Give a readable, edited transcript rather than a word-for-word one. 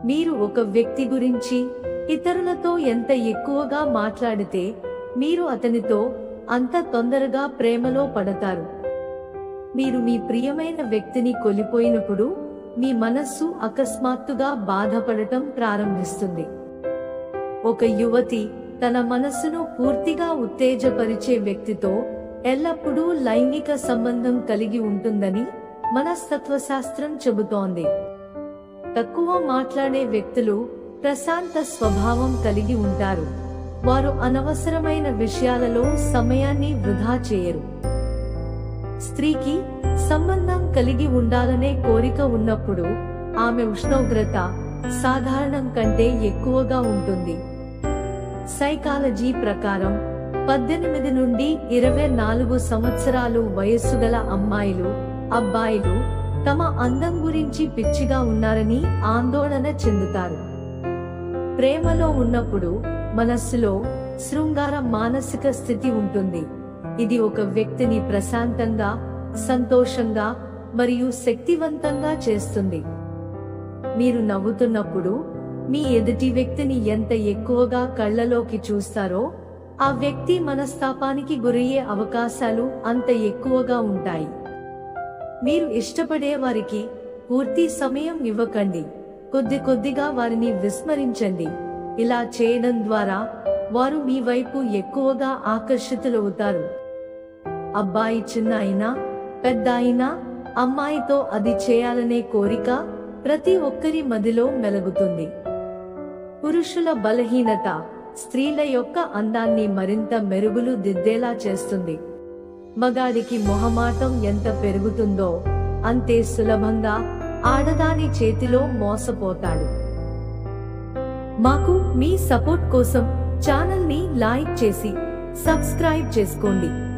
మీరు ఒక వ్యక్తి గురించి ఇతరులతో ఎంత ఎక్కువగా మాట్లాడితే మీరు అతనితో అంత తొందరగా ప్రేమలో పడతారు. మీరు మీ ప్రియమైన వ్యక్తిని కోల్పోయినప్పుడు మీ మనస్సు అకస్మాత్తుగా బాధపడటం ప్రారంభిస్తుంది. ఒక యువతి తన మనస్సును పూర్తిగా ఉత్తేజపరిచే వ్యక్తితో ఎల్లప్పుడూ లైంగిక సంబంధం కలిగి ఉంటుందని మనస్తత్వశాస్త్రం చెబుతోంది. తక్కువ మాట్లాడే వ్యక్తులు ప్రశాంత స్వభావం కలిగి ఉంటారు. వారు అనవసరమైన విషయాలలో సమయాన్ని వృధా చేయరు. స్త్రీకి సంబంధం కలిగి ఉండాలనే కోరిక ఉన్నప్పుడు ఆమె ఉష్ణోగ్రత సాధారణం కంటే ఎక్కువగా ఉంటుంది. సైకాలజీ ప్రకారం 18 నుండి 24 సంవత్సరాలు వయస్సు గల అమ్మాయిలు, అబ్బాయిలు తమ అందం గురించి పిచ్చిగా ఉన్నారని ఆందోళన చెందుతారు. ప్రేమలో ఉన్నప్పుడు మనస్సులో శృంగార మానసిక స్థితి ఉంటుంది. ఇది ఒక వ్యక్తిని ప్రశాంతంగా, సంతోషంగా మరియు శక్తివంతంగా చేస్తుంది. మీరు నవ్వుతున్నప్పుడు మీ ఎదుటి వ్యక్తిని ఎంత ఎక్కువగా కళ్ళలోకి చూస్తారో ఆ వ్యక్తి మనస్తాపానికి గురయ్యే అవకాశాలు అంత ఎక్కువగా ఉంటాయి. మీరు ఇష్టపడే వారికి పూర్తి సమయం ఇవ్వకండి. కొద్దిగా వారిని విస్మరించండి. ఇలా చేయడం ద్వారా వారు మీ వైపు ఎక్కువగా ఆకర్షితులవుతారు. అబ్బాయి చిన్న అయినా పెద్ద అయినా అమ్మాయితో అది చేయాలనే కోరిక ప్రతి ఒక్కరి మదిలో మెలుగుతుంది. పురుషుల బలహీనత స్త్రీల యొక్క అందాన్ని మరింత మెరుగులు దిద్దేలా చేస్తుంది. మగాడికి మొహమాటం ఎంత పెరుగుతుందో అంతే సులభంగా ఆడదాని చేతిలో మోసపోతాడు. మాకు మీ సపోర్ట్ కోసం ఛానల్ ని లైక్ చేసి సబ్స్క్రైబ్ చేసుకోండి.